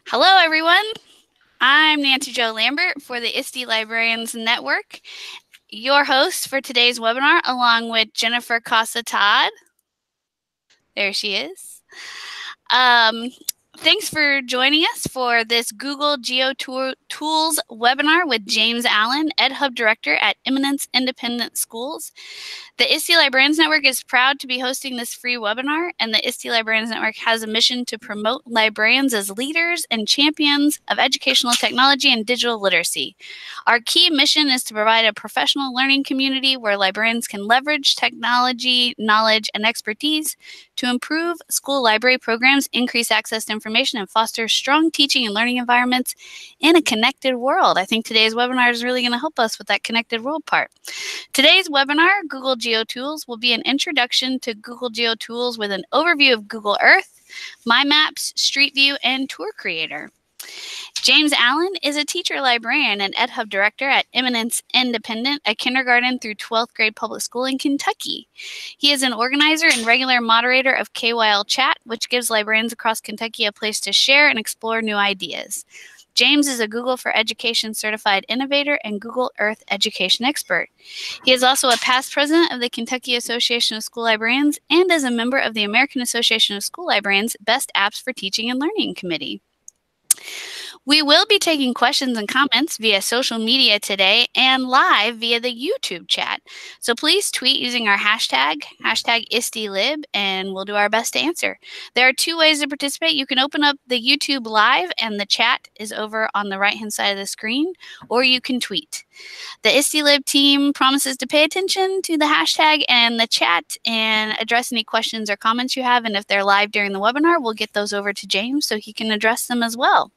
Hello, everyone. I'm Nancy Jo Lambert for the ISTE Librarians Network, your host for today's webinar, along with Jennifer Casa-Todd. There she is. Thanks for joining us for this Google GeoTools webinar with James Allen, EDhub Director at Eminence Independent Schools. The ISTE Librarians Network is proud to be hosting this free webinar, and the ISTE Librarians Network has a mission to promote librarians as leaders and champions of educational technology and digital literacy. Our key mission is to provide a professional learning community where librarians can leverage technology, knowledge, and expertise to improve school library programs, increase access to information, and foster strong teaching and learning environments in a connected world. I think today's webinar is really going to help us with that connected world part. Today's webinar, Google GeoTools, will be an introduction to Google GeoTools with an overview of Google Earth, My Maps, Street View, and Tour Creator. James Allen is a teacher librarian and EdHub director at Eminence Independent, a kindergarten through 12th grade public school in Kentucky. He is an organizer and regular moderator of KYL Chat, which gives librarians across Kentucky a place to share and explore new ideas. James is a Google for Education certified innovator and Google Earth education expert. He is also a past president of the Kentucky Association of School Librarians and is a member of the American Association of School Librarians Best Apps for Teaching and Learning Committee. We will be taking questions and comments via social media today and live via the YouTube chat. So please tweet using our hashtag ISTELib, and we'll do our best to answer. There are two ways to participate. You can open up the YouTube live, and the chat is over on the right-hand side of the screen, or you can tweet. The ISTELib team promises to pay attention to the hashtag and the chat and address any questions or comments you have. And if they're live during the webinar, we'll get those over to James so he can address them as well.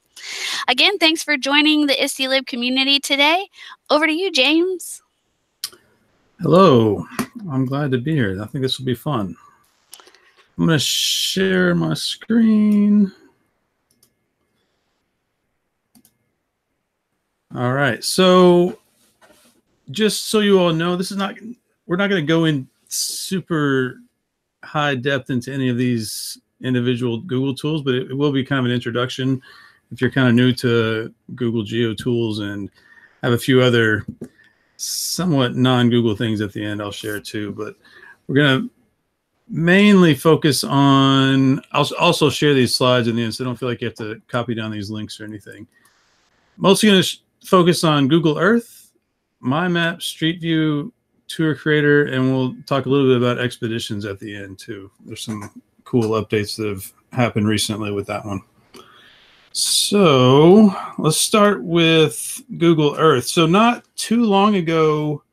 Again, thanks for joining the ISTELib community today. Over to you, James. Hello. I'm glad to be here. I think this will be fun. I'm going to share my screen. All right. So just so you all know, we're not going to go in super high depth into any of these individual Google tools, but it will be kind of an introduction if you're kind of new to Google GeoTools and have a few other somewhat non-Google things at the end I'll share too. But we're going to mainly focus on, I'll also share these slides in the end, so don't feel like you have to copy down these links or anything. Mostly going to focus on Google Earth, My Maps, Street View, Tour Creator, and we'll talk a little bit about expeditions at the end too. There's some cool updates that have happened recently with that one. So let's start with Google Earth. So not too long ago,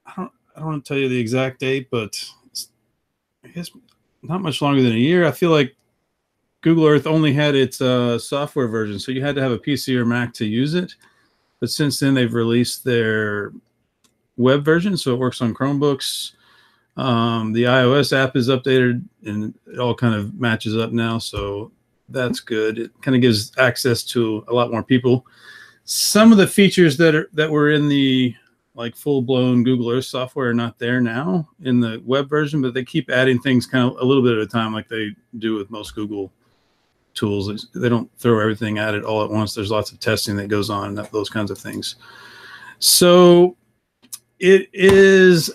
I don't want to tell you the exact date, but I guess not much longer than a year. I feel like Google Earth only had its software version, so you had to have a PC or Mac to use it. But since then, they've released their web version, so it works on Chromebooks. The iOS app is updated, and it all kind of matches up now, so that's good. It kind of gives access to a lot more people. Some of the features that were in the like full-blown Google Earth software are not there now in the web version, but they keep adding things kind of a little bit at a time, like they do with most Google tools. They don't throw everything at it all at once. There's lots of testing that goes on and those kinds of things. So it is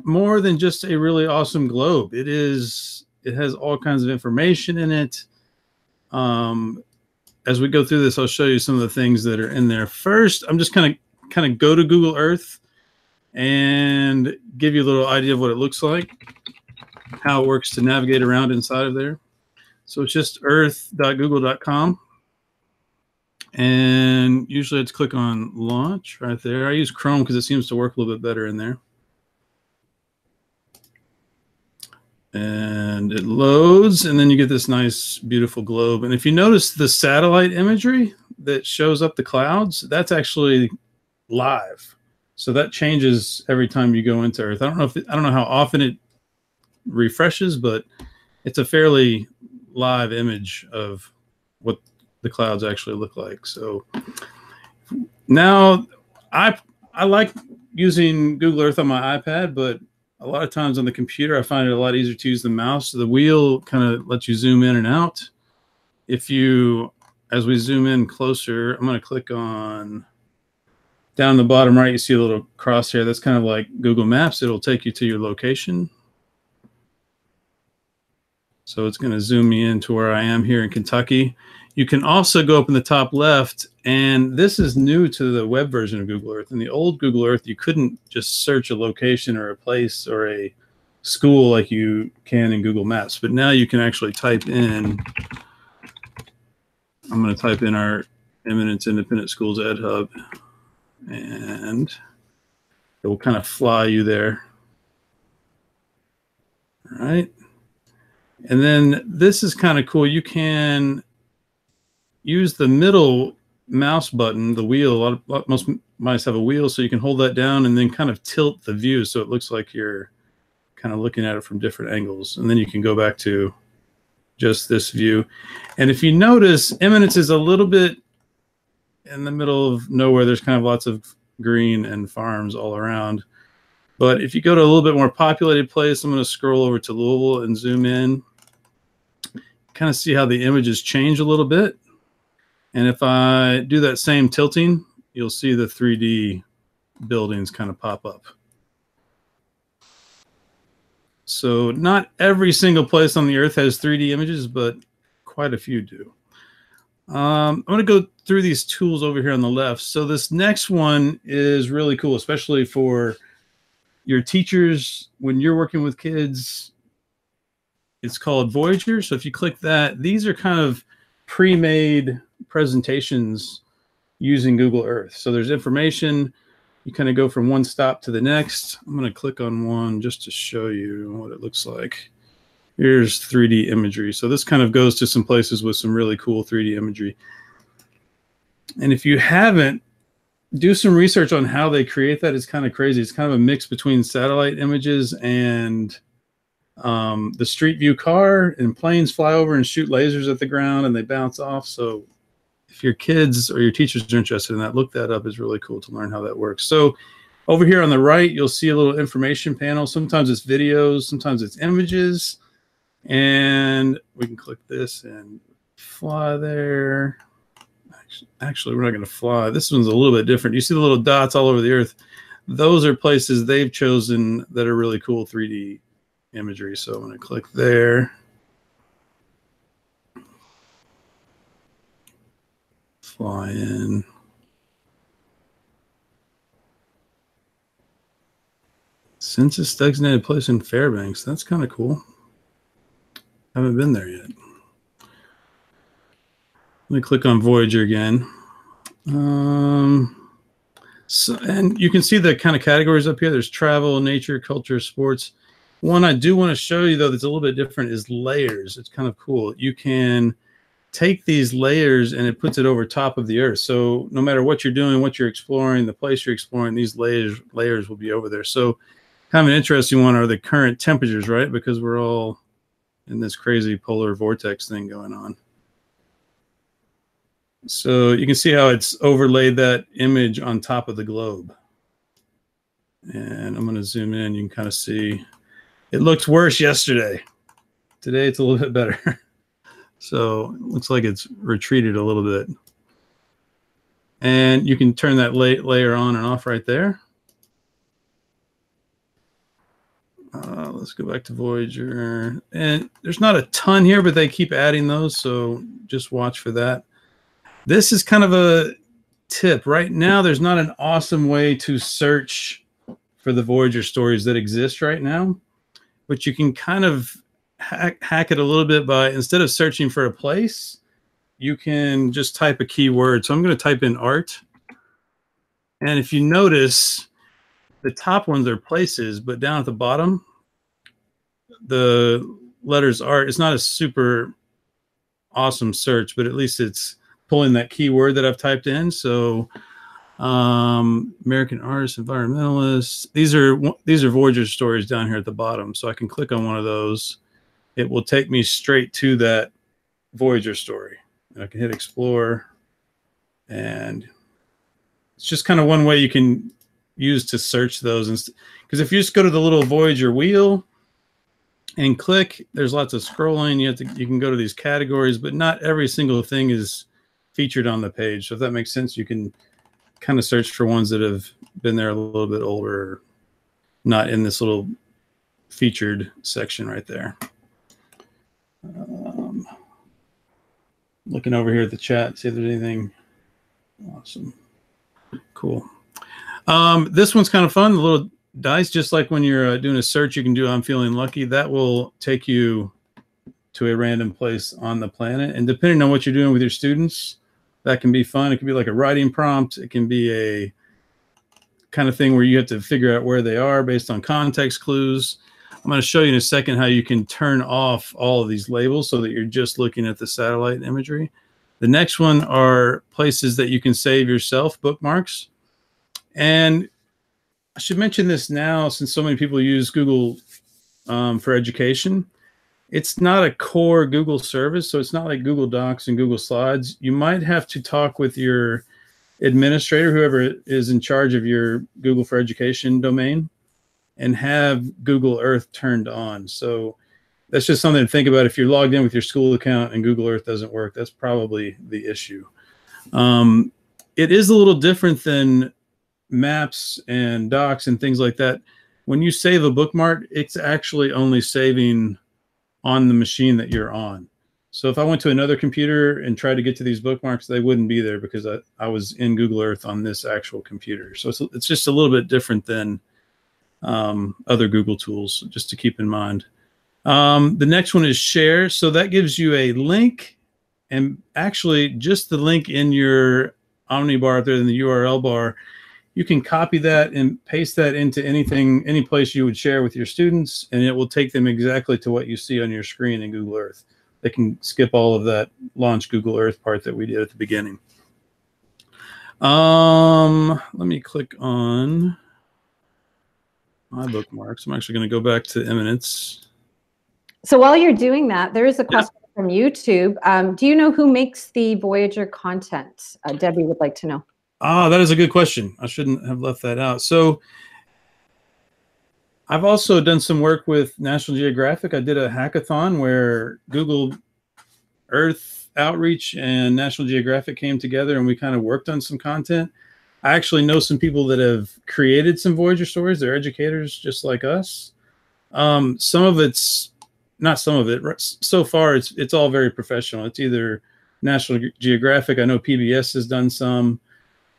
more than just a really awesome globe. It has all kinds of information in it. As we go through this, I'll show you some of the things that are in there. First, I'm just kind of go to Google Earth and give you a little idea of what it looks like, how it works to navigate around inside of there. So it's just earth.google.com. And usually it's click on launch right there. I use Chrome because it seems to work a little bit better in there. And it loads, and then you get this nice, beautiful globe. And if you notice the satellite imagery that shows up the clouds, that's actually live. So that changes every time you go into Earth. I don't know how often it refreshes, but it's a fairly live image of what the clouds actually look like. So now I like using Google Earth on my iPad, but a lot of times on the computer, I find it a lot easier to use the mouse. The wheel kind of lets you zoom in and out. If you as we zoom in closer, I'm going to click on down the bottom right. You see a little crosshair. That's kind of like Google Maps. It'll take you to your location. So it's going to zoom me into where I am here in Kentucky. You can also go up in the top left, and this is new to the web version of Google Earth. In the old Google Earth, you couldn't just search a location or a place or a school like you can in Google Maps. But now you can actually type in, I'm going to type in our Eminence Independent Schools EdHub, and it will kind of fly you there. All right. And then this is kind of cool. You can use the middle mouse button, the wheel. Most mice have a wheel, so you can hold that down and then kind of tilt the view so it looks like you're kind of looking at it from different angles. And then you can go back to just this view. And if you notice, Eminence is a little bit in the middle of nowhere. There's kind of lots of green and farms all around. But if you go to a little bit more populated place, I'm going to scroll over to Louisville and zoom in. Kind of see how the images change a little bit. And if I do that same tilting, you'll see the 3D buildings kind of pop up. So not every single place on the earth has 3D images, but quite a few do. I'm going to go through these tools over here on the left. So this next one is really cool, especially for your teachers when you're working with kids. It's called Voyager. So if you click that, these are kind of pre-made presentations using Google Earth. So there's information. You kind of go from one stop to the next. I'm going to click on one just to show you what it looks like. Here's 3D imagery. So this kind of goes to some places with some really cool 3D imagery. And if you haven't, do some research on how they create that. It's kind of crazy. It's kind of a mix between satellite images and the street view car, and planes fly over and shoot lasers at the ground and they bounce off. So if your kids or your teachers are interested in that, look that up. It's really cool to learn how that works. So over here on the right, you'll see a little information panel. Sometimes it's videos, sometimes it's images. And we can click this and fly there. Actually, we're not going to fly. This one's a little bit different. You see the little dots all over the earth. Those are places they've chosen that are really cool 3D imagery. So I'm going to click there. Fly in. Census designated place in Fairbanks. That's kind of cool. Haven't been there yet. Let me click on Voyager again. And you can see the kind of categories up here. There's travel, nature, culture, sports. One I do want to show you, though, that's a little bit different is layers. It's kind of cool. You can take these layers and it puts it over top of the earth. So no matter what you're doing, what you're exploring, the place you're exploring, these layers will be over there. So kind of an interesting one are the current temperatures, right? Because we're all in this crazy polar vortex thing going on. So you can see how it's overlaid that image on top of the globe. And I'm going to zoom in. You can kind of see it looked worse yesterday. Today it's a little bit better. So it looks like it's retreated a little bit. And you can turn that layer on and off right there. Let's go back to Voyager. And there's not a ton here, but they keep adding those. So just watch for that. This is kind of a tip. Right now, there's not an awesome way to search for the Voyager stories that exist right now, but you can kind of hack it a little bit by, instead of searching for a place, you can just type a keyword. So I'm going to type in art. And if you notice, the top ones are places, but down at the bottom, the letters art. It's not a super awesome search, but at least it's pulling that keyword that I've typed in. So American artists, environmentalists. These are Voyager stories down here at the bottom. So I can click on one of those. It will take me straight to that Voyager story. And I can hit explore, and it's just kind of one way you can use to search those. Because if you just go to the little Voyager wheel and click, there's lots of scrolling. You can go to these categories, but not every single thing is featured on the page. So if that makes sense, you can kind of search for ones that have been there a little bit older, not in this little featured section right there. Looking over here at the chat, see if there's anything awesome. Cool. This one's kind of fun. The little dice, just like when you're doing a search, you can do I'm feeling lucky. That will take you to a random place on the planet. And depending on what you're doing with your students, that can be fun. It can be like a writing prompt. It can be a kind of thing where you have to figure out where they are based on context clues. I'm going to show you in a second how you can turn off all of these labels so that you're just looking at the satellite imagery. The next one are places that you can save yourself, bookmarks. And I should mention this now, since so many people use Google for education. It's not a core Google service, so it's not like Google Docs and Google Slides. You might have to talk with your administrator, whoever is in charge of your Google for Education domain, and have Google Earth turned on. So that's just something to think about. If you're logged in with your school account and Google Earth doesn't work, that's probably the issue. It is a little different than maps and docs and things like that. When you save a bookmark, it's actually only saving on the machine that you're on. So if I went to another computer and tried to get to these bookmarks, they wouldn't be there because I was in Google Earth on this actual computer. So it's just a little bit different than other Google tools, just to keep in mind. The next one is share. So that gives you a link, and actually just the link in your Omnibar up there in the URL bar. You can copy that and paste that into anything, any place you would share with your students, and it will take them exactly to what you see on your screen in Google Earth. They can skip all of that launch Google Earth part that we did at the beginning. Let me click on my bookmarks. I'm actually going to go back to Eminence. So while you're doing that, there is a question from YouTube. Do you know who makes the Voyager content? Debbie would like to know. Ah, that is a good question. I shouldn't have left that out. So I've also done some work with National Geographic. I did a hackathon where Google Earth Outreach and National Geographic came together and we kind of worked on some content. I actually know some people that have created some Voyager stories. They're educators just like us. Some of it's, not some of it, so far it's all very professional. It's either National Geographic, I know PBS has done some,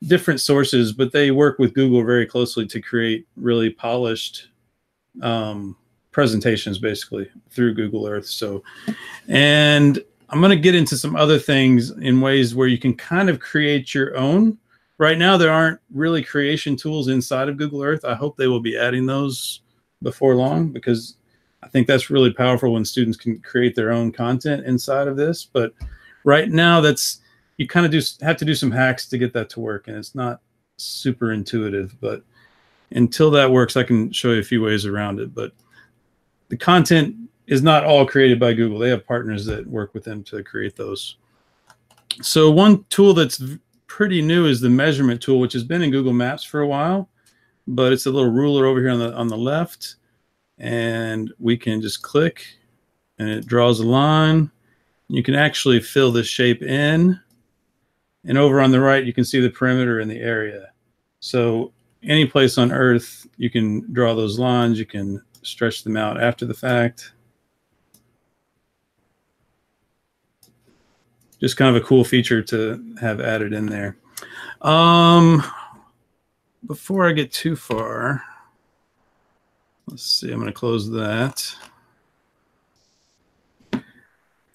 different sources, but they work with Google very closely to create really polished presentations basically through Google Earth. So, and I'm going to get into some other things in ways where you can kind of create your own. Right now, there aren't really creation tools inside of Google Earth. I hope they will be adding those before long, because I think that's really powerful when students can create their own content inside of this. But right now, you kind of have to do some hacks to get that to work, and it's not super intuitive. But until that works, I can show you a few ways around it. But the content is not all created by Google. They have partners that work with them to create those. So one tool that's pretty new is the measurement tool, which has been in Google Maps for a while, but it's a little ruler over here on the left, and we can just click and it draws a line. You can actually fill this shape in. And over on the right, you can see the perimeter and the area. So any place on Earth, you can draw those lines. You can stretch them out after the fact. Just kind of a cool feature to have added in there. Before I get too far, let's see, I'm going to close that.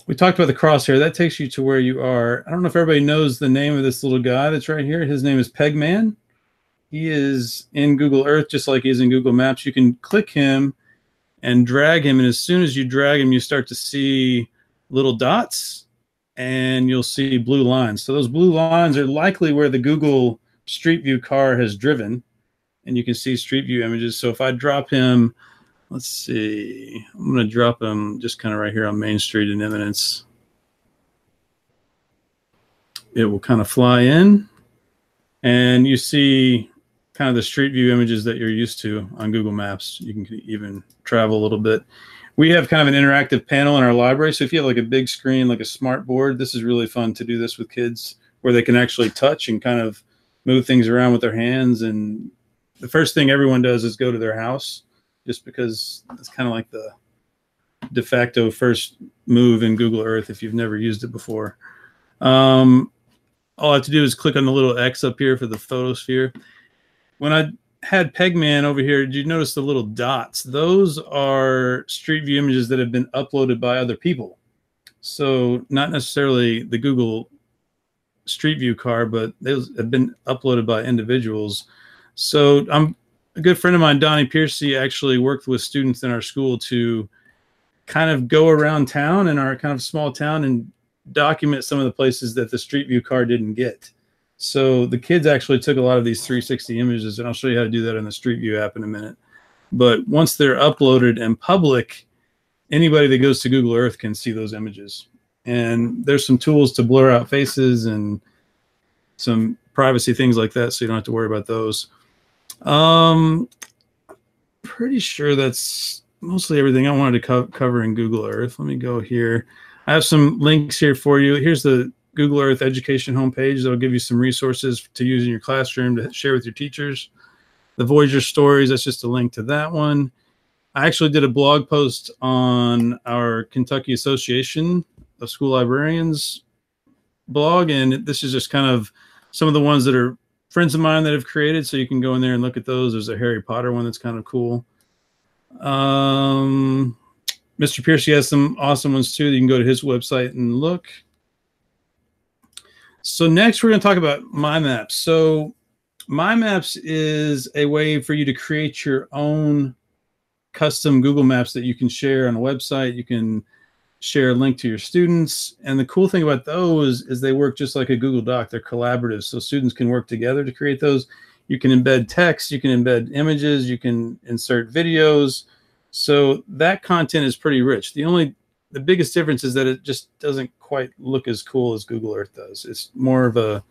We talked about the crosshair. That takes you to where you are. I don't know if everybody knows the name of this little guy that's right here. His name is Pegman. He is in Google Earth just like he is in Google Maps. You can click him and drag him, and as soon as you drag him, you start to see little dots, and you'll see blue lines. So those blue lines are likely where the Google Street View car has driven, and you can see Street View images. So if I drop him, let's see, I'm going to drop him just kind of right here on Main Street in Eminence. It will kind of fly in, and you see kind of the Street View images that you're used to on Google Maps. You can even travel a little bit. We have kind of an interactive panel in our library. So if you have like a big screen, like a smart board, this is really fun to do this with kids where they can actually touch and kind of move things around with their hands. And the first thing everyone does is go to their house, just because it's kind of like the de facto first move in Google Earth if you've never used it before. All I have to do is click on the little X up here for the photosphere. When I had Pegman over here, did you notice the little dots? Those are Street View images that have been uploaded by other people. So not necessarily the Google Street View card, but those have been uploaded by individuals. So a good friend of mine, Donnie Piercy, actually worked with students in our school to kind of go around town in our kind of small town and document some of the places that the Street View card didn't get. So the kids actually took a lot of these 360 images, and I'll show you how to do that in the Street View app in a minute. But once they're uploaded and public, anybody that goes to Google Earth can see those images. And there's some tools to blur out faces and some privacy things like that, so you don't have to worry about those. Pretty sure that's mostly everything I wanted to cover in Google Earth. Let me go here. I have some links here for you. Here's the Google Earth education homepage that'll give you some resources to use in your classroom to share with your teachers. The Voyager stories, that's just a link to that one. I actually did a blog post on our Kentucky Association of School Librarians blog, and this is just kind of some of the ones that are friends of mine that have created, so you can go in there and look at those. There's a Harry Potter one that's kind of cool. Mr. Piercy has some awesome ones too. You can go to his website and look. So next we're going to talk about My Maps. So My Maps is a way for you to create your own custom Google Maps that you can share on a website. You can share a link to your students. And the cool thing about those is they work just like a Google Doc. They're collaborative, so students can work together to create those. You can embed text, you can embed images, you can insert videos. So that content is pretty rich. The biggest difference is that it just doesn't quite look as cool as Google Earth does. It's more of a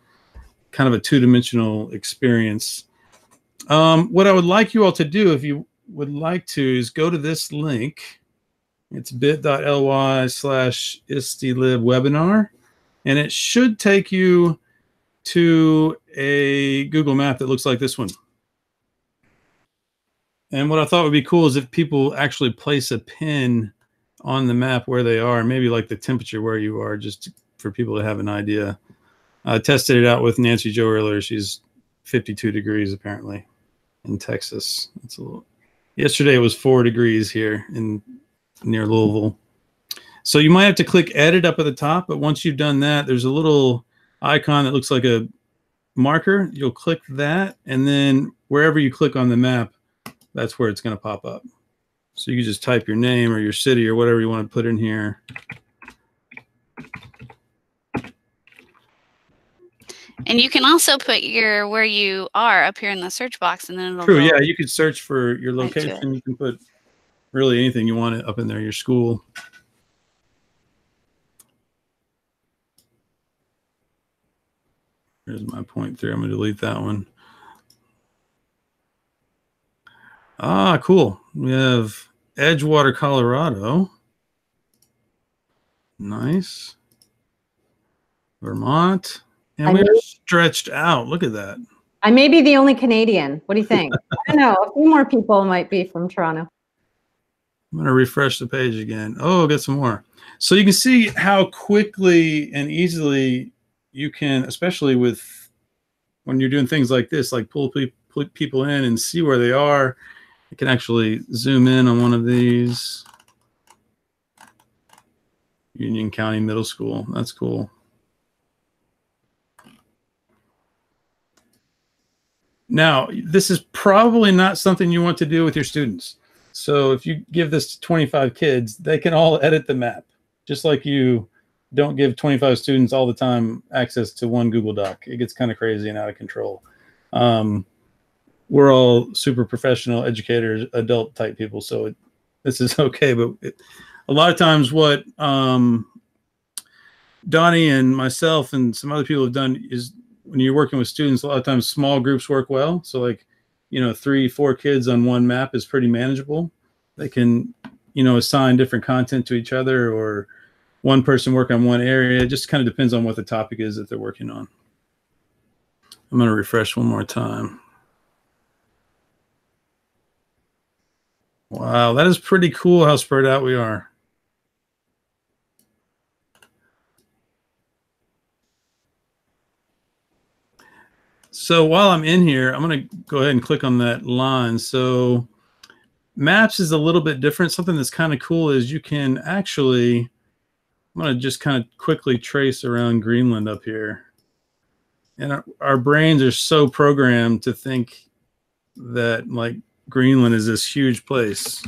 kind of a two-dimensional experience. What I would like you all to do, if you would like to, is go to this link. It's bit.ly/ISTELib webinar, and it should take you to a Google map that looks like this one. And what I thought would be cool is if people actually place a pin on the map where they are, maybe like the temperature where you are, just for people to have an idea. I tested it out with Nancy Jo earlier. She's 52 degrees apparently in Texas. It's a little. Yesterday it was 4 degrees here near Louisville. So you might have to click edit up at the top, but once you've done that, there's a little icon that looks like a marker. You'll click that, and then wherever you click on the map, that's where it's going to pop up. So you can just type your name or your city or whatever you want to put in here. And you can also put where you are up here in the search box, and then it'll True, yeah, you could search for your location. Right, you can put really anything you want up in there, your school. Here's my point there. I'm going to delete that one. Ah, cool. We have Edgewater, Colorado. Nice. Vermont. And we're stretched out. Look at that. I may be the only Canadian. What do you think? I don't know. A few more people might be from Toronto. I'm going to refresh the page again. Oh, get some more. So you can see how quickly and easily you can, especially when you're doing things like this, like pull people in and see where they are. You can actually zoom in on one of these. Union County Middle School. That's cool. Now, this is probably not something you want to do with your students. So if you give this to 25 kids, they can all edit the map, just like you don't give 25 students all the time access to one Google Doc. It gets kind of crazy and out of control. We're all super professional educators, adult type people, so this is okay. But a lot of times what Donnie and myself and some other people have done is when you're working with students, a lot of times small groups work well. So like, 3-4 kids on one map is pretty manageable. They can, assign different content to each other, or one person work on one area. It just kind of depends on what the topic is that they're working on. I'm going to refresh one more time. Wow, that is pretty cool how spread out we are. So while I'm in here, I'm going to go ahead and click on that line. So maps is a little bit different. Something that's kind of cool is you can actually, I'm going to just kind of quickly trace around Greenland up here. And our brains are so programmed to think that like Greenland is this huge place.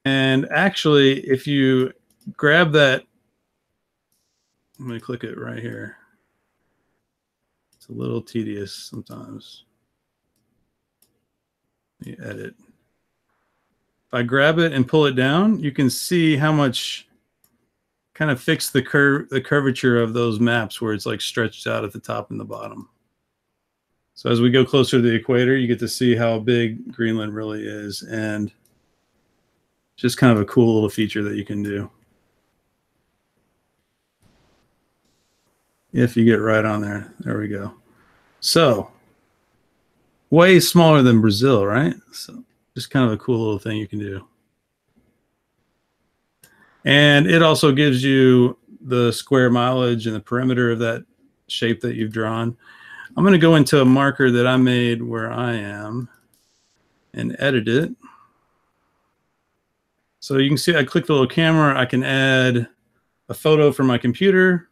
And actually, if you grab that, I'm going to click it right here. It's a little tedious sometimes. Let me edit. If I grab it and pull it down, you can see how much kind of fix the curvature of those maps where it's like stretched out at the top and the bottom. So as we go closer to the equator, you get to see how big Greenland really is, and just kind of a cool little feature that you can do. If you get right on there. There we go. So way smaller than Brazil, right? So just kind of a cool little thing you can do. And it also gives you the square mileage and the perimeter of that shape that you've drawn. I'm going to go into a marker that I made where I am and edit it. So you can see I click the little camera. I can add a photo from my computer,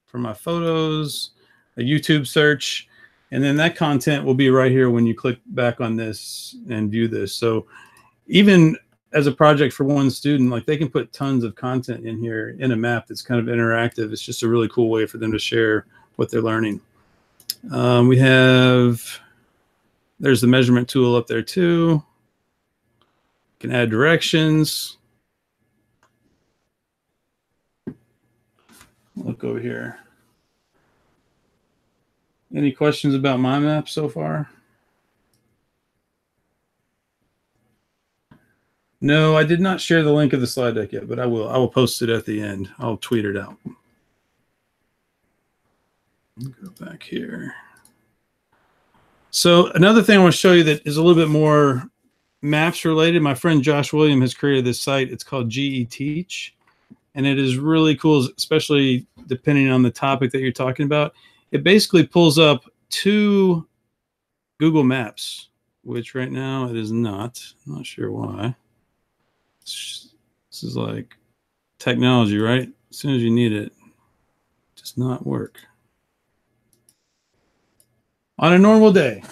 from my photos, a YouTube search, and then that content will be right here when you click back on this and view this. So even as a project for one student, like they can put tons of content in here in a map that's kind of interactive. It's just a really cool way for them to share what they're learning. There's the measurement tool up there too. You can add directions. Look over here. Any questions about my map so far? No, I did not share the link of the slide deck yet, but I will. I will post it at the end. I'll tweet it out. Go back here. So another thing I want to show you that is a little bit more maps related. My friend Josh William has created this site. It's called GEteach, and it is really cool, especially depending on the topic that you're talking about. It basically pulls up 2 Google Maps, which right now it is not. I'm not sure why. This is like technology, right? As soon as you need it, it does not work. On a normal day,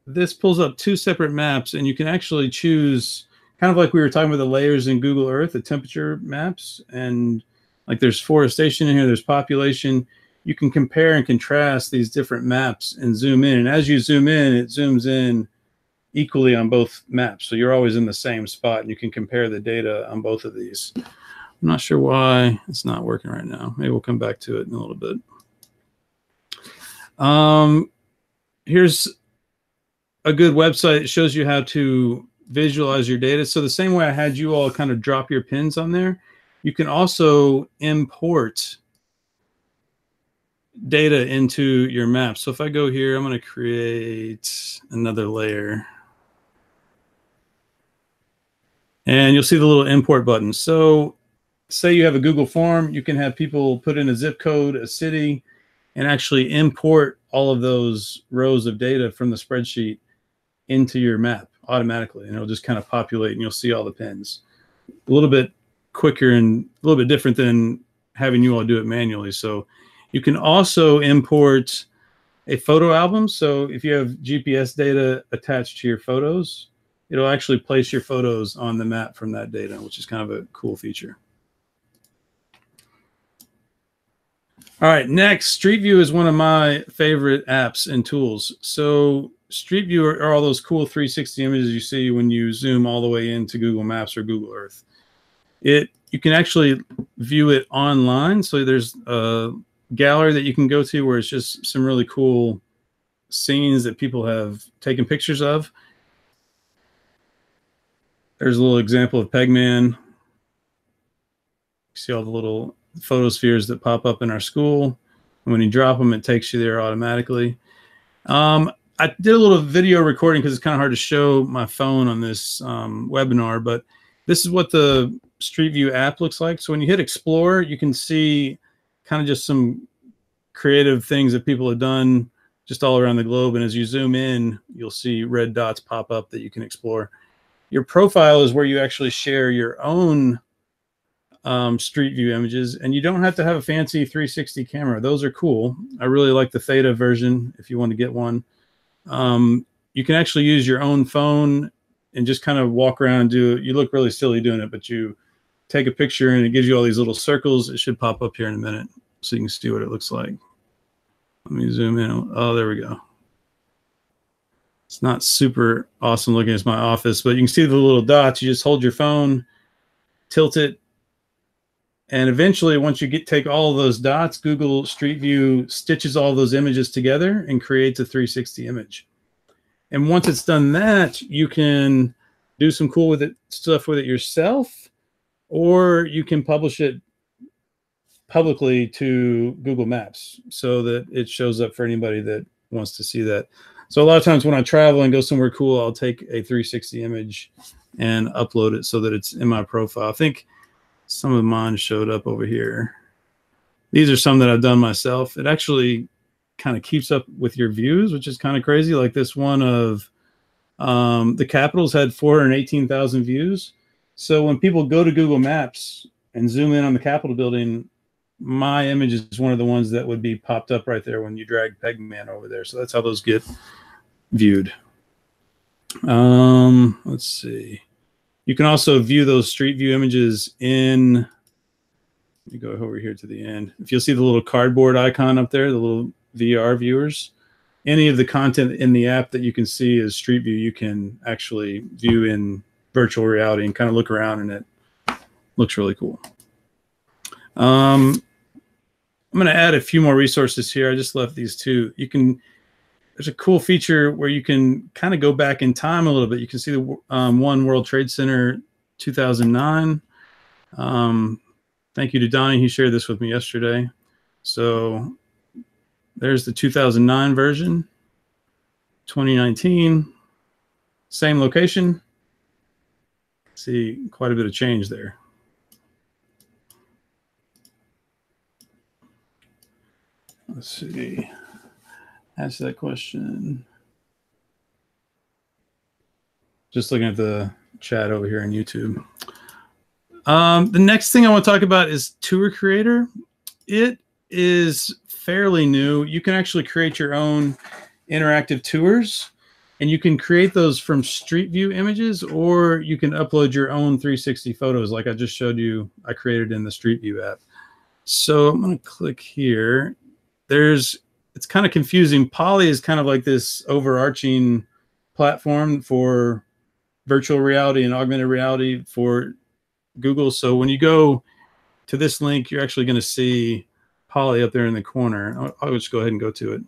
this pulls up 2 separate maps, and you can actually choose, kind of like we were talking about the layers in Google Earth, the temperature maps, and like there's forestation in here, there's population. You can compare and contrast these different maps and zoom in. And as you zoom in, it zooms in equally on both maps. So you're always in the same spot, and you can compare the data on both of these. I'm not sure why it's not working right now. Maybe we'll come back to it in a little bit. Here's a good website. It shows you how to visualize your data. So the same way I had you all kind of drop your pins on there, you can also import data into your map. So if I go here, I'm going to create another layer. And you'll see the little import button. So say you have a Google form, you can have people put in a zip code, a city, and actually import all of those rows of data from the spreadsheet into your map automatically. And it'll just kind of populate, and you'll see all the pins. A little bit quicker and a little bit different than having you all do it manually. So you can also import a photo album. So if you have GPS data attached to your photos, it'll actually place your photos on the map from that data, which is kind of a cool feature. All right, next, Street View is one of my favorite apps and tools. So Street View are all those cool 360 images you see when you zoom all the way into Google Maps or Google Earth. You can actually view it online. So there's a gallery that you can go to where it's just some really cool scenes that people have taken pictures of. There's a little example of Pegman. See all the little photospheres that pop up in our school. And when you drop them, it takes you there automatically. I did a little video recording because it's kind of hard to show my phone on this webinar, but this is what the Street View app looks like. So when you hit Explore, you can see kind of just some creative things that people have done just all around the globe. And as you zoom in, you'll see red dots pop up that you can explore. Your profile is where you actually share your own Street View images, and you don't have to have a fancy 360 camera. Those are cool. I really like the Theta version if you want to get one. You can actually use your own phone and just kind of walk around and do it. You look really silly doing it, but you take a picture and it gives you all these little circles. It should pop up here in a minute so you can see what it looks like. Let me zoom in. Oh, there we go. It's not super awesome looking as my office, but you can see the little dots. You just hold your phone, tilt it, and eventually once you take all of those dots, Google Street View stitches all those images together and creates a 360 image. And once it's done that, you can do some cool stuff with it yourself, or you can publish it publicly to Google Maps so that it shows up for anybody that wants to see that. So a lot of times when I travel and go somewhere cool, I'll take a 360 image and upload it so that it's in my profile. I think some of mine showed up over here. These are some that I've done myself. It actually kind of keeps up with your views, which is kind of crazy. Like this one of the Capitals had 418,000 views. So when people go to Google Maps and zoom in on the Capitol building, my image is one of the ones that would be popped up right there when you drag Pegman over there. So that's how those get viewed. Let's see. You can also view those Street View images in, let me go over here to the end. If you'll see the little cardboard icon up there, the little VR viewers, any of the content in the app that you can see as Street View, you can actually view in virtual reality and kind of look around, and it looks really cool. I'm going to add a few more resources here. I just left these two. There's a cool feature where you can kind of go back in time a little bit. You can see the One World Trade Center 2009. Thank you to Donnie. He shared this with me yesterday. So there's the 2009 version, 2019, same location. See quite a bit of change there. Let's see. Answer that question. Just looking at the chat over here on YouTube. The next thing I want to talk about is Tour Creator. It is fairly new. You can actually create your own interactive tours, and you can create those from Street View images, or you can upload your own 360 photos like I just showed you I created in the Street View app. So I'm going to click here. It's kind of confusing. Poly is kind of like this overarching platform for virtual reality and augmented reality for Google. So when you go to this link, you're actually going to see Poly up there in the corner. I'll just go ahead and go to it.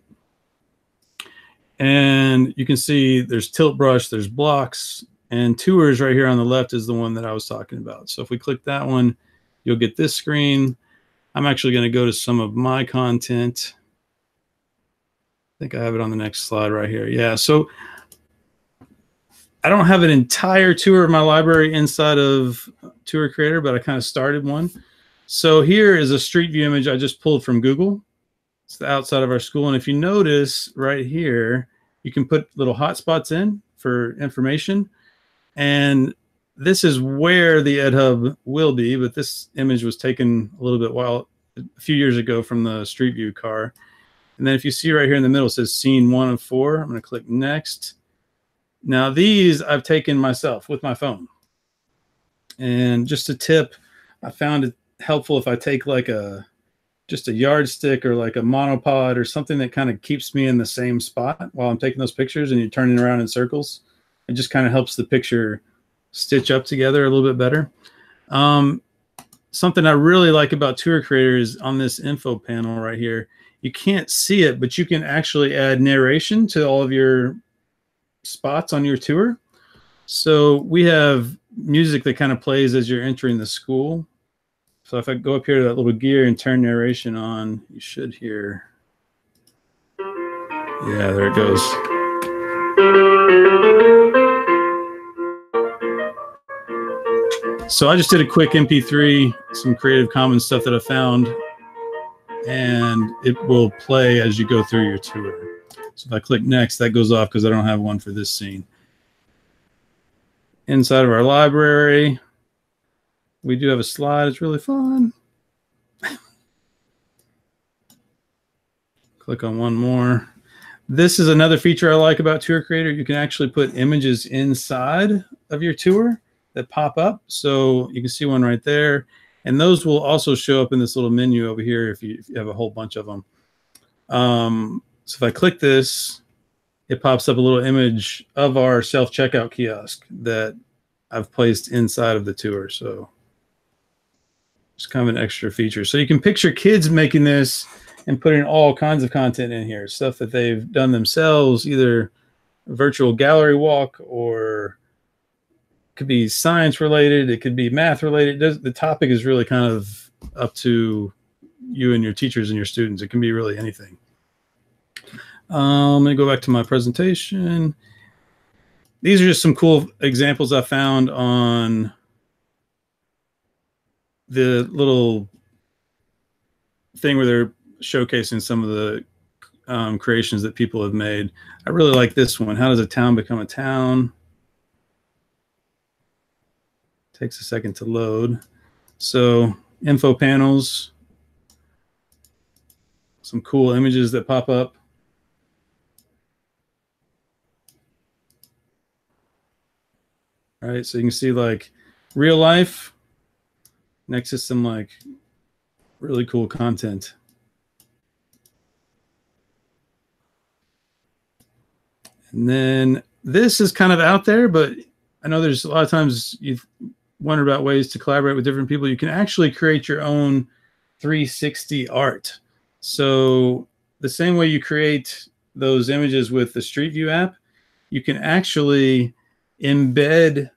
And you can see there's tilt brush, there's blocks, and tours right here on the left is the one that I was talking about. So if we click that one, you'll get this screen. I'm actually going to go to some of my content. I think I have it on the next slide right here. Yeah, so I don't have an entire tour of my library inside of Tour Creator, but I kind of started one. So here is a Street View image I just pulled from Google. It's the outside of our school. And if you notice right here, you can put little hotspots in for information. And this is where the EdHub will be, but this image was taken a little bit a few years ago from the Street View car. And then if you see right here in the middle, it says scene 1 of 4. I'm going to click next. Now these I've taken myself with my phone. And just a tip, I found it helpful if I take like just a yardstick or like a monopod or something that kind of keeps me in the same spot while I'm taking those pictures, and you're turning around in circles. It just kind of helps the picture stitch up together a little bit better. Something I really like about Tour Creator is on this info panel right here. You can't see it, but you can actually add narration to all of your spots on your tour. So we have music that kind of plays as you're entering the school. So if I go up here to that little gear and turn narration on, you should hear. Yeah, there it goes. So I just did a quick MP3, some Creative Commons stuff that I found, and it will play as you go through your tour. So if I click next, that goes off because I don't have one for this scene. Inside of our library, we do have a slide. It's really fun. Click on one more. This is another feature I like about Tour Creator. You can actually put images inside of your tour that pop up. So you can see one right there. And those will also show up in this little menu over here if you have a whole bunch of them. So if I click this, it pops up a little image of our self-checkout kiosk that I've placed inside of the tour. So it's kind of an extra feature. So you can picture kids making this and putting all kinds of content in here, stuff that they've done themselves, either a virtual gallery walk, or it could be science related, it could be math related. The topic is really kind of up to you and your teachers and your students. It can be really anything. Let me go back to my presentation. These are just some cool examples I found on the little thing where they're showcasing some of the creations that people have made. I really like this one. How does a town become a town? Takes a second to load. So info panels, some cool images that pop up. All right, so you can see like real life next to some like really cool content. And then this is kind of out there, but I know there's a lot of times you've wondered about ways to collaborate with different people. You can actually create your own 360 art. So the same way you create those images with the Street View app, you can actually embed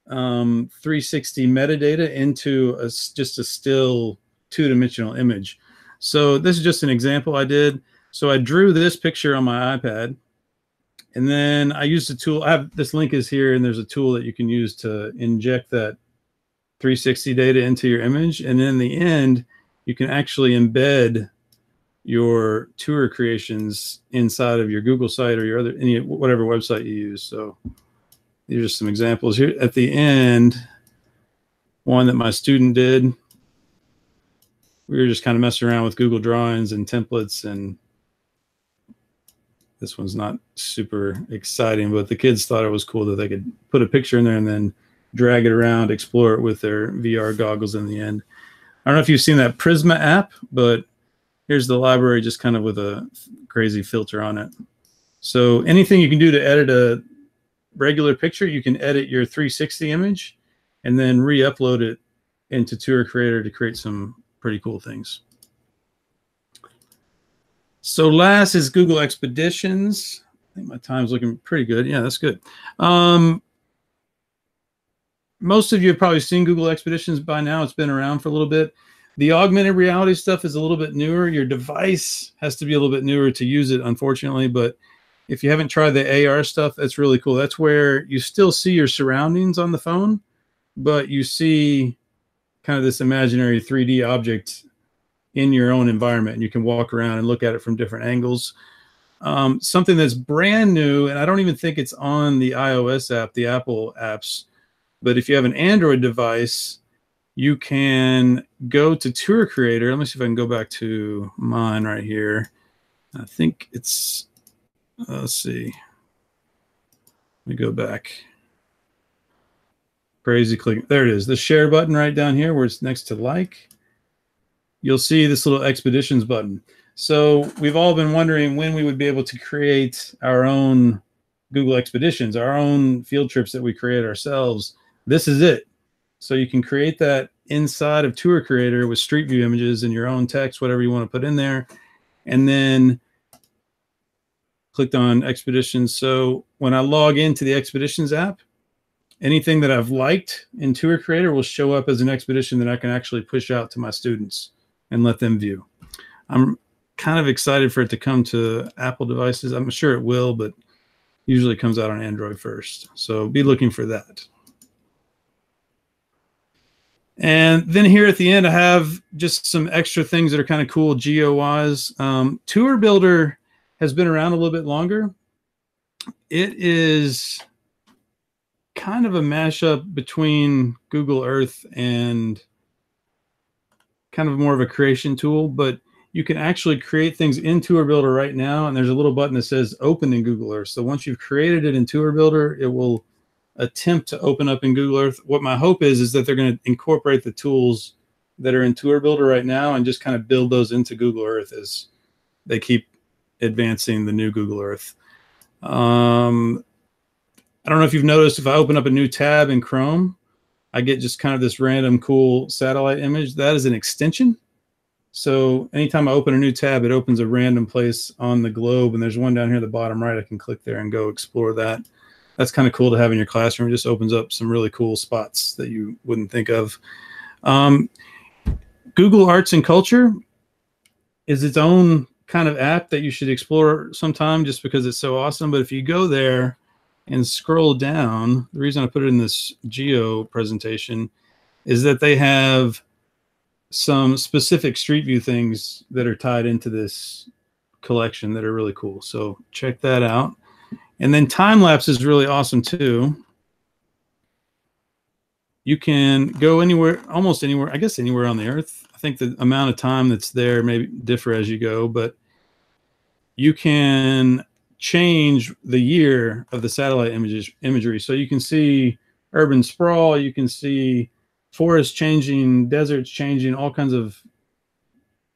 360 metadata into just a still two-dimensional image. So this is just an example I did. So I drew this picture on my iPad, and then I used a tool. I have this link is here, and there's a tool that you can use to inject that 360 data into your image. And in the end, you can actually embed your tour creations inside of your Google site or your whatever website you use. So these are some examples here at the end. One that my student did. We were just kind of messing around with Google Drawings and templates, and this one's not super exciting, but the kids thought it was cool that they could put a picture in there and then drag it around, explore it with their VR goggles in the end. I don't know if you've seen that Prisma app, but here's the library just kind of with a crazy filter on it. So anything you can do to edit a regular picture, you can edit your 360 image and then re-upload it into Tour Creator to create some pretty cool things. So last is Google Expeditions. I think my time's looking pretty good. Yeah, that's good. Most of you have probably seen Google Expeditions by now. It's been around for a little bit. The augmented reality stuff is a little bit newer. Your device has to be a little bit newer to use it, unfortunately. But if you haven't tried the AR stuff, that's really cool. That's where you still see your surroundings on the phone, but you see kind of this imaginary 3D object in your own environment, and you can walk around and look at it from different angles. Something that's brand new, and I don't even think it's on the iOS app, the Apple apps, but if you have an Android device, you can go to Tour Creator. Let me see if I can go back to mine right here. I think it's, let's see. Let me go back. Crazy click. There it is. The share button right down here where it's next to like. You'll see this little Expeditions button. So we've all been wondering when we would be able to create our own Google Expeditions, our own field trips that we create ourselves. This is it. So you can create that inside of Tour Creator with Street View images and your own text, whatever you want to put in there. And then clicked on Expeditions. So when I log into the Expeditions app, anything that I've liked in Tour Creator will show up as an expedition that I can actually push out to my students and let them view. I'm kind of excited for it to come to Apple devices. I'm sure it will, but usually it comes out on Android first. So be looking for that. And then here at the end, I have just some extra things that are kind of cool geo-wise. Tour Builder has been around a little bit longer. It is kind of a mashup between Google Earth and kind of more of a creation tool, but you can actually create things in Tour Builder right now, and there's a little button that says open in Google Earth. So once you've created it in Tour Builder, it will attempt to open up in Google Earth. What my hope is that they're going to incorporate the tools that are in Tour Builder right now and just kind of build those into Google Earth as they keep advancing the new Google Earth. I don't know if you've noticed, if I open up a new tab in Chrome, I get just kind of this random cool satellite image. That is an extension. So anytime I open a new tab, it opens a random place on the globe, and there's one down here at the bottom right. I can click there and go explore that. That's kind of cool to have in your classroom. It just opens up some really cool spots that you wouldn't think of. Google Arts and Culture is its own kind of app that you should explore sometime just because it's so awesome. But if you go there and scroll down, the reason I put it in this geo presentation is that they have some specific Street View things that are tied into this collection that are really cool. So check that out. And then time lapse is really awesome too. You can go anywhere, almost anywhere, I guess anywhere on the earth. I think the amount of time that's there may differ as you go, but you can change the year of the satellite imagery. So you can see urban sprawl, you can see forests changing, deserts changing, all kinds of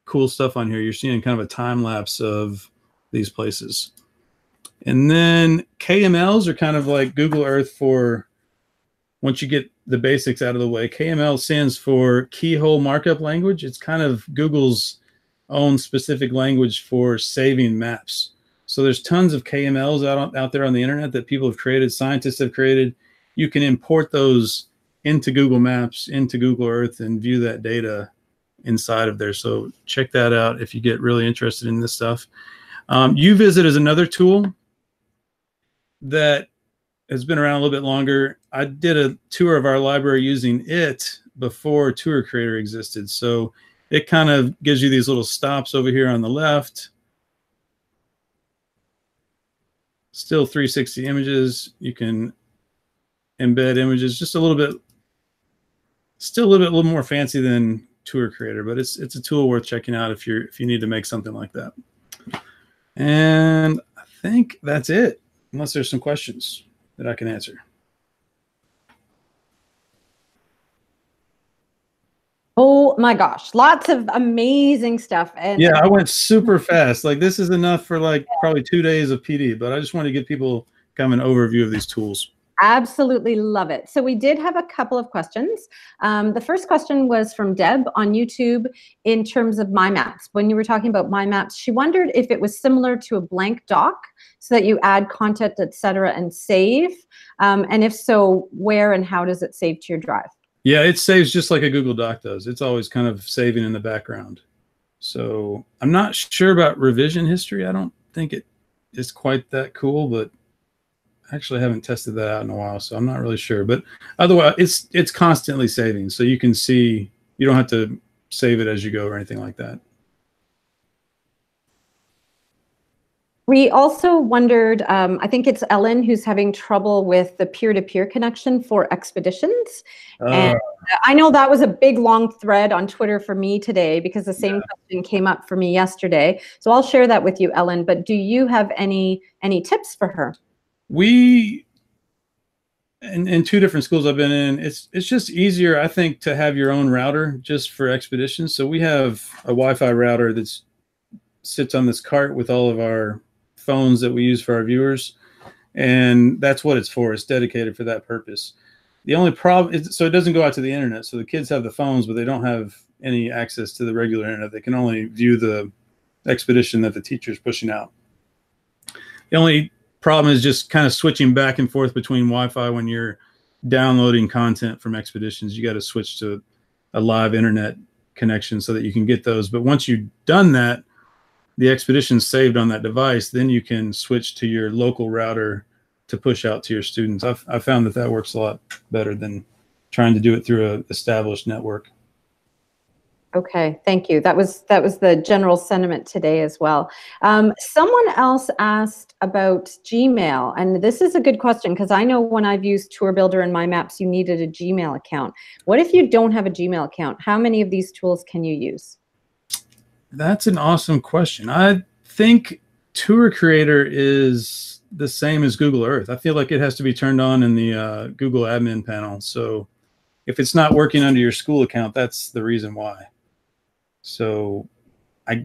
cool stuff on here. You're seeing kind of a time lapse of these places. And then KMLs are kind of like Google Earth for once you get the basics out of the way. KML stands for Keyhole Markup Language. It's kind of Google's own specific language for saving maps. So there's tons of KMLs out there on the internet that people have created, scientists have created. You can import those into Google Maps, into Google Earth, and view that data inside of there. So check that out if you get really interested in this stuff. UVisit is another tool that has been around a little bit longer. I did a tour of our library using it before Tour Creator existed. So it kind of gives you these little stops over here on the left. Still 360 images. You can embed images just a little bit, still a little more fancy than Tour Creator, but it's a tool worth checking out if you need to make something like that. And I think that's it, unless there's some questions that I can answer. Oh my gosh, lots of amazing stuff. And yeah, I went super fast. Like this is enough for like probably 2 days of PD, but I just want to give people kind of an overview of these tools. Absolutely love it. So we did have a couple of questions. The first question was from Deb on YouTube in terms of My Maps. When you were talking about My Maps, she wondered if it was similar to a blank doc so that you add content, etc., and save. And if so, where and how does it save to your drive? Yeah, it saves just like a Google Doc does. It's always kind of saving in the background. So I'm not sure about revision history. I don't think it is quite that cool, but I actually haven't tested that out in a while, so I'm not really sure. But otherwise, it's constantly saving. So you can see, you don't have to save it as you go or anything like that. We also wondered, I think it's Ellen who's having trouble with the peer-to-peer connection for expeditions. And I know that was a big, long thread on Twitter for me today because the same question came up for me yesterday. So I'll share that with you, Ellen. But do you have any tips for her? We, in 2 different schools I've been in, it's just easier, I think, to have your own router just for expeditions. So we have a Wi-Fi router that sits on this cart with all of our phones that we use for our viewers, and that's what it's for. It's dedicated for that purpose. The only problem is, so it doesn't go out to the internet. So the kids have the phones, but they don't have any access to the regular internet. They can only view the expedition that the teacher's pushing out. The only problem is just kind of switching back and forth between Wi-Fi when you're downloading content from expeditions, you got to switch to a live internet connection so that you can get those. But once you've done that, the expedition's saved on that device, then you can switch to your local router to push out to your students. I've found that that works a lot better than trying to do it through an established network. Okay, thank you. That was the general sentiment today as well. Someone else asked about Gmail, and this is a good question because I know when I've used Tour Builder and My Maps, you needed a Gmail account. What if you don't have a Gmail account? How many of these tools can you use? That's an awesome question. I think Tour Creator is the same as Google Earth. I feel like it has to be turned on in the Google admin panel. So if it's not working under your school account, that's the reason why. So I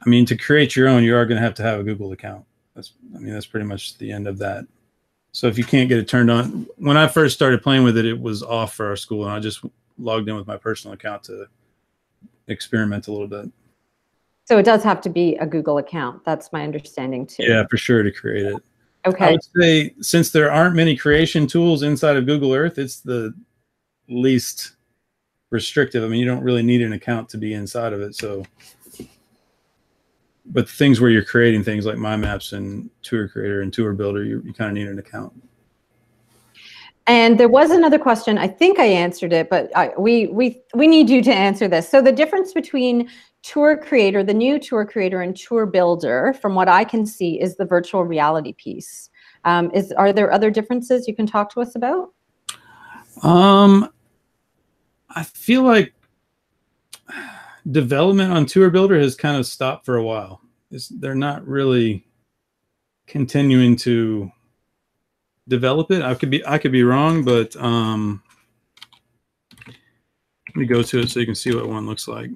mean, to create your own, you are going to have a Google account. That's pretty much the end of that. So if you can't get it turned on, when I first started playing with it, it was off for our school, and I just logged in with my personal account to experiment a little bit. So it does have to be a Google account. That's my understanding too. Yeah, for sure, to create it. Okay. I would say since there aren't many creation tools inside of Google Earth, it's the least restrictive. I mean, you don't really need an account to be inside of it. So, but things where you're creating things like My Maps and Tour Creator and Tour Builder, you kind of need an account. And there was another question. I think I answered it, but we need you to answer this. So the difference between Tour Creator, the new Tour Creator, and Tour Builder, from what I can see, is the virtual reality piece. Are there other differences you can talk to us about? I feel like development on Tour Builder has kind of stopped for a while. They're not really continuing to develop it. I could be wrong, but let me go to it so you can see what one looks like.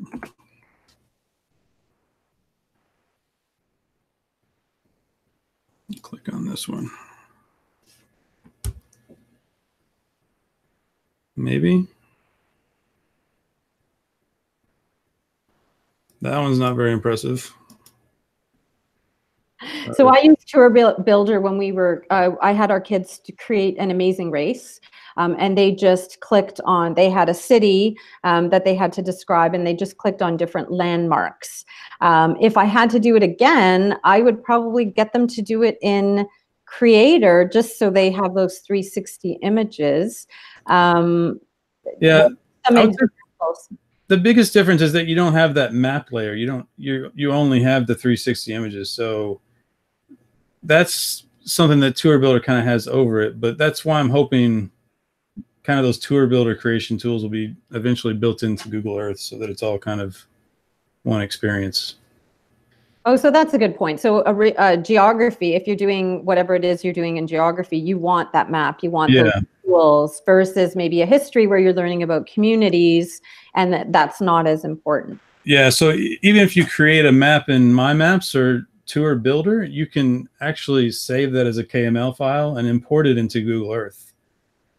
Click on this one. Maybe. That one's not very impressive. So I used Tour Builder when we were, I had our kids to create an amazing race, and they just clicked on, they had a city that they had to describe, and they just clicked on different landmarks. If I had to do it again, I would probably get them to do it in Creator just so they have those 360 images. Yeah. The biggest difference is that you don't have that map layer. You only have the 360 images. So that's something that Tour Builder kind of has over it. But that's why I'm hoping kind of those Tour Builder creation tools will be eventually built into Google Earth so that it's all kind of one experience. Oh, so that's a good point. So geography, if you're doing whatever it is you're doing in geography, you want that map, you want those tools, versus maybe a history where you're learning about communities, and that's not as important. Yeah, so even if you create a map in My Maps or Tour Builder, you can actually save that as a KML file and import it into Google Earth.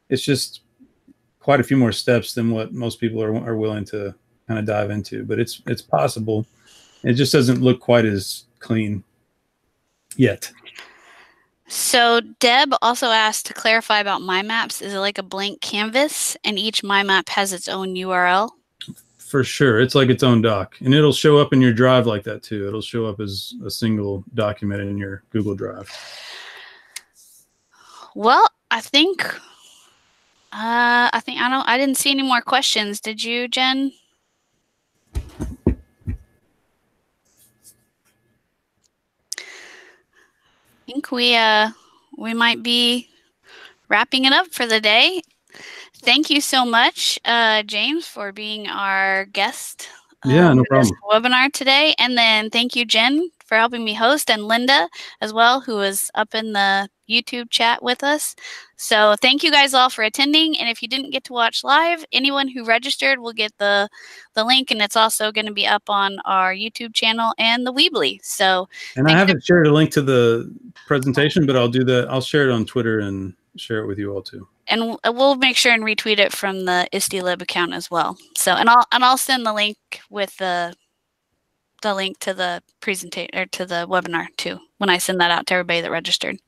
It's just quite a few more steps than what most people are willing to kind of dive into, but it's possible. It just doesn't look quite as clean yet. So Deb also asked to clarify about My Maps. Is it like a blank canvas and each My Map has its own URL? For sure. It's like its own doc, and it'll show up in your drive like that too. It'll show up as a single document in your Google Drive. Well, I didn't see any more questions. Did you, Jen? I think we might be wrapping it up for the day. Thank you so much, James, for being our guest. Yeah, no problem. For this webinar today, and then thank you, Jen, for helping me host, and Linda as well, who was up in the YouTube chat with us. So thank you guys all for attending. And if you didn't get to watch live, anyone who registered will get the link, and it's also going to be up on our YouTube channel and the Weebly. So, and I haven't shared a link to the presentation, but I'll do that. I'll share it on Twitter and share it with you all too. And we'll make sure and retweet it from the ISTE Lib account as well. So, and I'll send the link with the the link to the presentation or to the webinar too when I send that out to everybody that registered.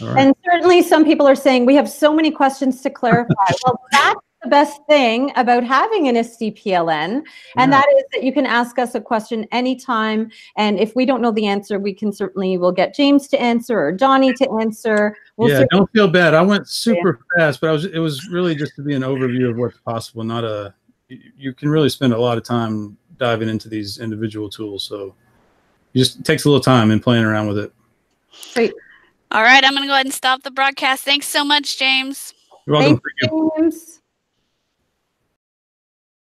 All right. And certainly some people are saying we have so many questions to clarify. Well, that's the best thing about having an ISTE PLN, and that is that you can ask us a question anytime. And if we don't know the answer, we'll get James to answer or Johnny to answer. Don't feel bad. I went super fast, but it was really just to be an overview of what's possible, not a, you can really spend a lot of time diving into these individual tools. So it just takes a little time and playing around with it. Great. All right, I'm going to go ahead and stop the broadcast. Thanks so much, James. You're welcome. Thanks, James.